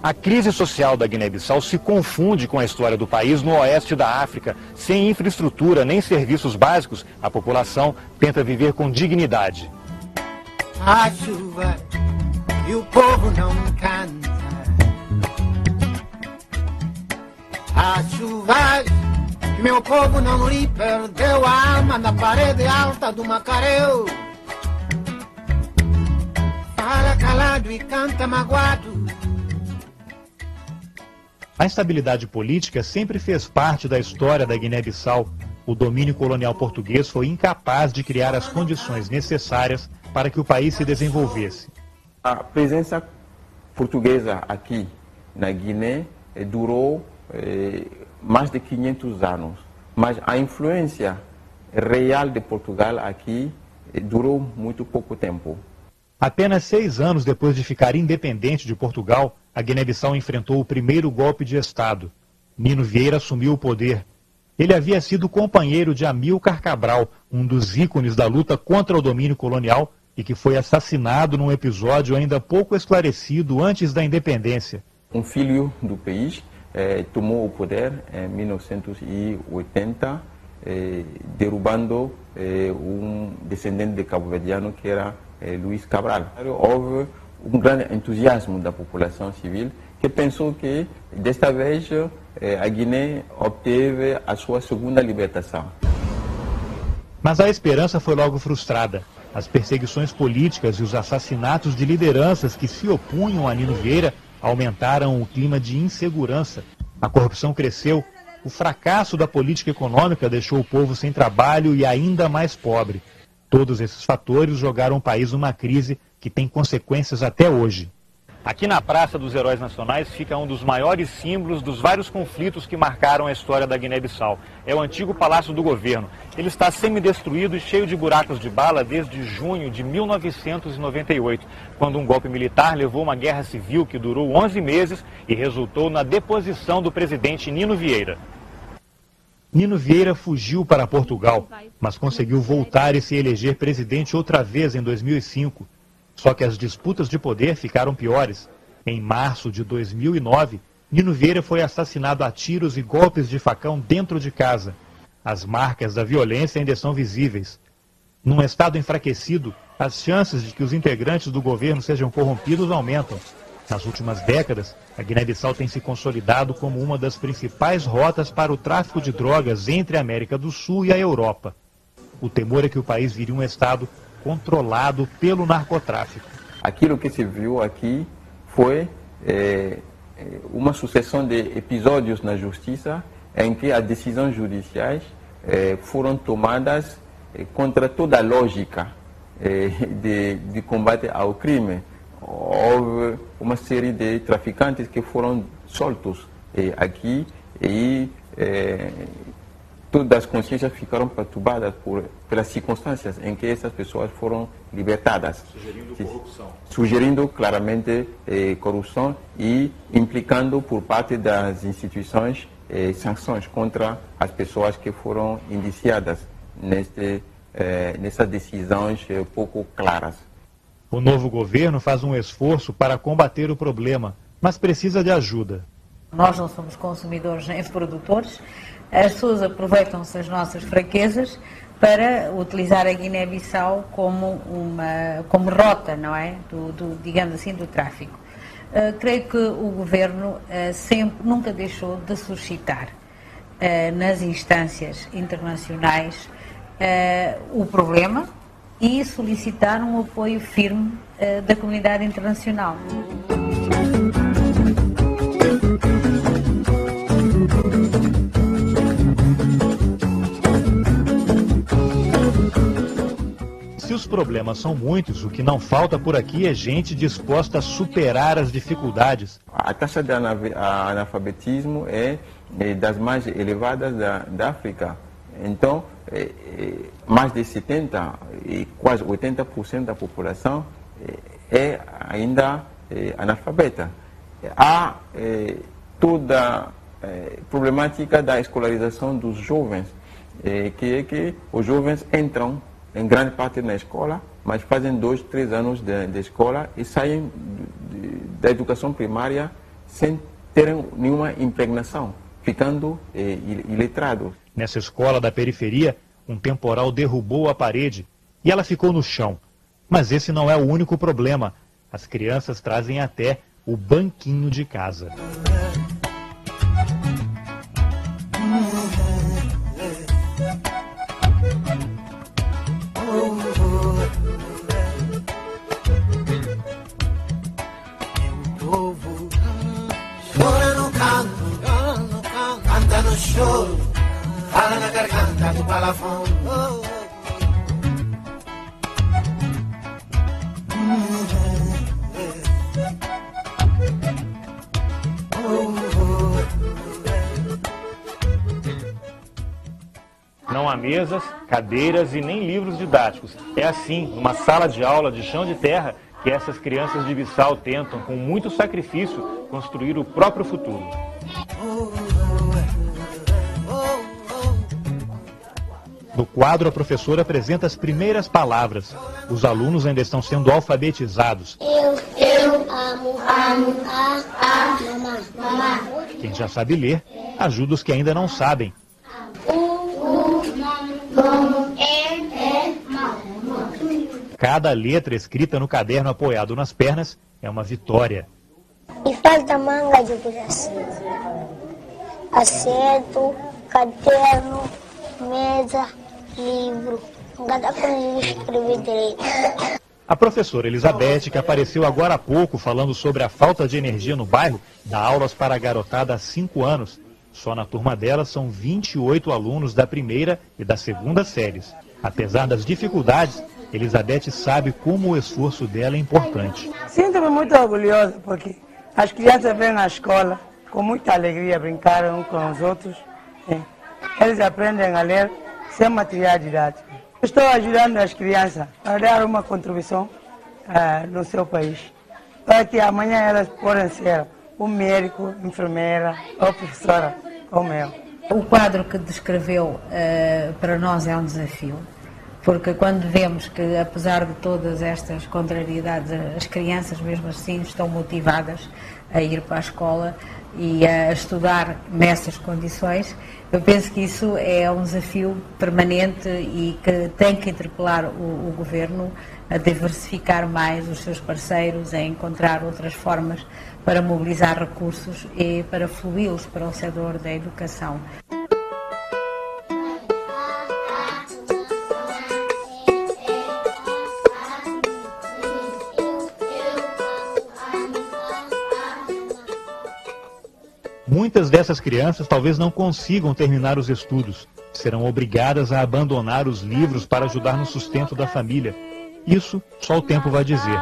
A crise social da Guiné-Bissau se confunde com a história do país no oeste da África. Sem infraestrutura nem serviços básicos, a população tenta viver com dignidade. A chuva e o povo não canta. A chuva e meu povo não lhe perdeu a alma na parede alta do Macareu. Fala calado e canta magoado. A instabilidade política sempre fez parte da história da Guiné-Bissau. O domínio colonial português foi incapaz de criar as condições necessárias para que o país se desenvolvesse. A presença portuguesa aqui na Guiné durou mais de 500 anos, mas a influência real de Portugal aqui durou muito pouco tempo. Apenas 6 anos depois de ficar independente de Portugal, a Guiné-Bissau enfrentou o primeiro golpe de Estado. Nino Vieira assumiu o poder. Ele havia sido companheiro de Amílcar Cabral, um dos ícones da luta contra o domínio colonial e que foi assassinado num episódio ainda pouco esclarecido antes da independência. Um filho do país tomou o poder em 1980, derrubando um descendente de cabo-verdiano que era Luís Cabral. Houve um grande entusiasmo da população civil que pensou que, desta vez, a Guiné obteve a sua segunda libertação. Mas a esperança foi logo frustrada. As perseguições políticas e os assassinatos de lideranças que se opunham a Nino Vieira aumentaram o clima de insegurança. A corrupção cresceu, o fracasso da política econômica deixou o povo sem trabalho e ainda mais pobre. Todos esses fatores jogaram o país numa crise que tem consequências até hoje. Aqui na Praça dos Heróis Nacionais fica um dos maiores símbolos dos vários conflitos que marcaram a história da Guiné-Bissau. É o antigo Palácio do Governo. Ele está semidestruído e cheio de buracos de bala desde junho de 1998, quando um golpe militar levou uma guerra civil que durou 11 meses e resultou na deposição do presidente Nino Vieira. Nino Vieira fugiu para Portugal, mas conseguiu voltar e se eleger presidente outra vez em 2005. Só que as disputas de poder ficaram piores. Em março de 2009, Nino Vieira foi assassinado a tiros e golpes de facão dentro de casa. As marcas da violência ainda são visíveis. Num estado enfraquecido, as chances de que os integrantes do governo sejam corrompidos aumentam. Nas últimas décadas, a Guiné-Bissau tem se consolidado como uma das principais rotas para o tráfico de drogas entre a América do Sul e a Europa. O temor é que o país vire um estado controlado pelo narcotráfico. Aquilo que se viu aqui foi uma sucessão de episódios na justiça em que as decisões judiciais foram tomadas contra toda a lógica de combate ao crime. Houve uma série de traficantes que foram soltos aqui e todas as consciências ficaram perturbadas pelas circunstâncias em que essas pessoas foram libertadas. Sugerindo corrupção. Sugerindo claramente corrupção e implicando por parte das instituições sanções contra as pessoas que foram indiciadas nessas decisões pouco claras. O novo governo faz um esforço para combater o problema, mas precisa de ajuda. Nós não somos consumidores nem produtores. As pessoas aproveitam-se das nossas fraquezas para utilizar a Guiné-Bissau como rota, não é? Digamos assim, do tráfico. Creio que o governo nunca deixou de suscitar nas instâncias internacionais o problema e solicitar um apoio firme da comunidade internacional. Se os problemas são muitos, o que não falta por aqui é gente disposta a superar as dificuldades. A taxa de analfabetismo é das mais elevadas da África. Então, mais de 70% e quase 80% da população é ainda analfabeta. Há toda a problemática da escolarização dos jovens, que é que os jovens entram em grande parte na escola, mas fazem 2, 3 anos de escola e saem da educação primária sem terem nenhuma impregnação, ficando iletrados. Nessa escola da periferia, um temporal derrubou a parede e ela ficou no chão. Mas esse não é o único problema. As crianças trazem até o banquinho de casa. Chora no canto, canta no choro, fala na garganta do balafão. Não há mesas, cadeiras e nem livros didáticos. É assim, numa sala de aula de chão de terra, que essas crianças de Bissau tentam, com muito sacrifício, construir o próprio futuro. No quadro, a professora apresenta as primeiras palavras. Os alunos ainda estão sendo alfabetizados. Eu amo, mamá. Quem já sabe ler, ajuda os que ainda não sabem. Cada letra escrita no caderno apoiado nas pernas é uma vitória. E falta manga de buracinho. Acerto, caderno, mesa, livro. Nada conseguiu escrever direito. A professora Elizabeth, que apareceu agora há pouco falando sobre a falta de energia no bairro, dá aulas para a garotada há 5 anos. Só na turma dela são 28 alunos da primeira e da segunda séries. Apesar das dificuldades, Elizabeth sabe como o esforço dela é importante. Sinto-me muito orgulhosa porque as crianças vêm na escola com muita alegria brincar uns com os outros. Eles aprendem a ler sem material didático. Estou ajudando as crianças a dar uma contribuição no seu país, para que amanhã elas possam ser um médico, enfermeira ou professora como eu. O quadro que descreveu para nós é um desafio, porque quando vemos que, apesar de todas estas contrariedades, as crianças mesmo assim estão motivadas a ir para a escola e a estudar nessas condições, eu penso que isso é um desafio permanente e que tem que interpelar o Governo a diversificar mais os seus parceiros, a encontrar outras formas para mobilizar recursos e para fluí-los para o setor da educação. Muitas dessas crianças talvez não consigam terminar os estudos. Serão obrigadas a abandonar os livros para ajudar no sustento da família. Isso só o tempo vai dizer.